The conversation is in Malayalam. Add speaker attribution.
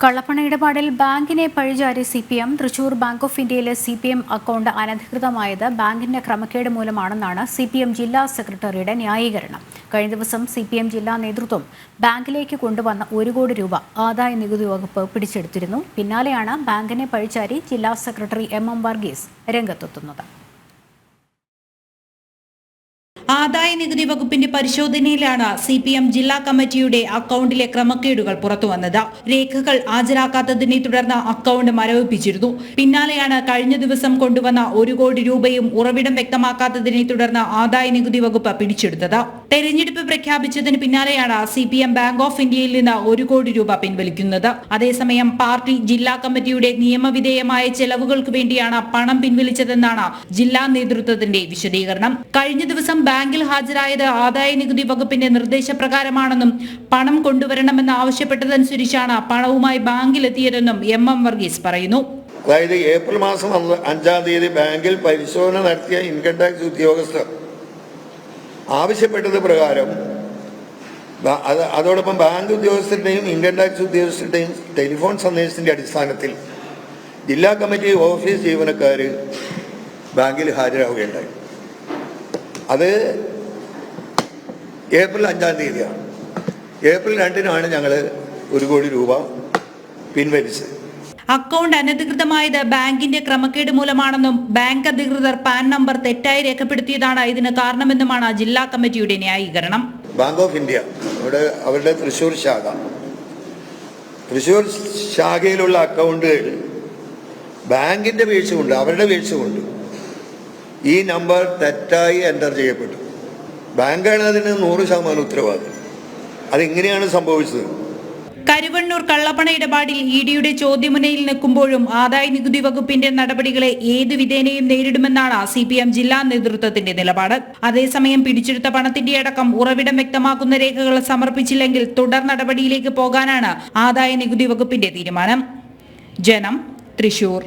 Speaker 1: കള്ളപ്പണ ഇടപാടിൽ ബാങ്കിനെ പഴിചാരി CPM തൃശൂർ ബാങ്ക് ഓഫ് ഇന്ത്യയിലെ CPM അക്കൗണ്ട് അനധികൃതമായത് ബാങ്കിന്റെ ക്രമക്കേട് മൂലമാണെന്നാണ് CPM ജില്ലാ സെക്രട്ടറിയുടെ ന്യായീകരണം. കഴിഞ്ഞ ദിവസം CPM ജില്ലാ നേതൃത്വം ബാങ്കിലേക്ക് കൊണ്ടുവന്ന 1 കോടി രൂപ ആദായ നികുതി വകുപ്പ് പിടിച്ചെടുത്തിരുന്നു. പിന്നാലെയാണ് ബാങ്കിനെ പഴിചാരി ജില്ലാ സെക്രട്ടറി MM വർഗീസ് രംഗത്തെത്തുന്നത്.
Speaker 2: ആദായ നികുതി വകുപ്പിന്റെ പരിശോധനയിലാണ് CPM ജില്ലാ കമ്മിറ്റിയുടെ അക്കൗണ്ടിലെ ക്രമക്കേടുകൾ പുറത്തുവന്നത്. രേഖകൾ ഹാജരാക്കാത്തതിനെ തുടർന്ന് അക്കൗണ്ട് മരവിപ്പിച്ചിരുന്നു. പിന്നാലെയാണ് കഴിഞ്ഞ ദിവസം കൊണ്ടുവന്ന 1 കോടി രൂപയും ഉറവിടം വ്യക്തമാക്കാത്തതിനെ തുടർന്ന് ആദായ നികുതി വകുപ്പ് പിടിച്ചെടുത്തത്. തെരഞ്ഞെടുപ്പ് പ്രഖ്യാപിച്ചതിന് പിന്നാലെയാണ് CPM ബാങ്ക് ഓഫ് ഇന്ത്യയിൽ നിന്ന് 1 കോടി രൂപ പിൻവലിക്കുന്നത്. അതേസമയം പാർട്ടി ജില്ലാ കമ്മിറ്റിയുടെ നിയമവിധേയമായ ചെലവുകൾക്ക് വേണ്ടിയാണ് പണം പിൻവലിച്ചതെന്നാണ് ജില്ലാ നേതൃത്വത്തിന്റെ വിശദീകരണം. കഴിഞ്ഞ ദിവസം ബാങ്കിൽ ഹാജരായത് ആദായ നികുതി വകുപ്പിന്റെ നിർദ്ദേശപ്രകാരമാണെന്നും പണം കൊണ്ടുവരണമെന്ന് ആവശ്യപ്പെട്ടതനുസരിച്ചാണ് പണവുമായി ബാങ്കിലെത്തിയതെന്നും MM വർഗീസ് പറയുന്നു.
Speaker 3: അതായത് ഏപ്രിൽ മാസം 5-ാം തീയതി ബാങ്കിൽ പരിശോധന നടത്തിയ ഇൻകം ടാക്സ് ഉദ്യോഗസ്ഥർ ആവശ്യപ്പെട്ടത് പ്രകാരം അതോടൊപ്പം ബാങ്ക് ഉദ്യോഗസ്ഥരുടെയും ഇൻകം ടാക്സ് ഉദ്യോഗസ്ഥരുടെയും ടെലിഫോൺ സന്ദേശത്തിന്റെ അടിസ്ഥാനത്തിൽ ജില്ലാ കമ്മിറ്റി ഓഫീസ് ജീവനക്കാർ ബാങ്കിൽ ഹാജരാവുകയുണ്ടായി. അത് ഏപ്രിൽ 5-ാം തീയതിയാണ്. ഏപ്രിൽ 2-നാണ് ഞങ്ങൾ 1 കോടി രൂപ പിൻവലിച്ചത്.
Speaker 2: അക്കൗണ്ട് അനധികൃതമായത് ബാങ്കിന്റെ ക്രമക്കേട് മൂലമാണെന്നും ബാങ്ക് അധികൃതർ പാൻ നമ്പർ തെറ്റായി രേഖപ്പെടുത്തിയതാണ് ഇതിന് കാരണമെന്നുമാണ് ജില്ലാ കമ്മിറ്റിയുടെ ന്യായീകരണം.
Speaker 3: ബാങ്ക് ഓഫ് ഇന്ത്യ അവരുടെ തൃശൂർ ശാഖയിലുള്ള അക്കൗണ്ടുകൾ ബാങ്കിന്റെ വീഴ്ച കൊണ്ട്, അവരുടെ വീഴ്ച കൊണ്ട് ഈ നമ്പർ തെറ്റായി എൻ്റർ ചെയ്യപ്പെട്ടു. ബാങ്കാണ് അതിന് 100% ഉത്തരവാദി. അതെങ്ങനെയാണ് സംഭവിച്ചത്?
Speaker 2: കരുവണ്ണൂർ കള്ളപ്പണ ഇടപാടിൽ EDയുടെ ചോദ്യമുനയിൽ നിൽക്കുമ്പോഴും ആദായ നികുതി വകുപ്പിന്റെ നടപടികളെ ഏത് വിധേനയും നേരിടുമെന്നാണ് CPM ജില്ലാ നേതൃത്വത്തിന്റെ നിലപാട്. അതേസമയം പിടിച്ചെടുത്ത പണത്തിന്റെ അടക്കം ഉറവിടം വ്യക്തമാക്കുന്ന രേഖകൾ സമർപ്പിച്ചില്ലെങ്കിൽ തുടർ നടപടിയിലേക്ക് പോകാനാണ് ആദായ നികുതി വകുപ്പിന്റെ തീരുമാനം. ജനം, തൃശൂർ.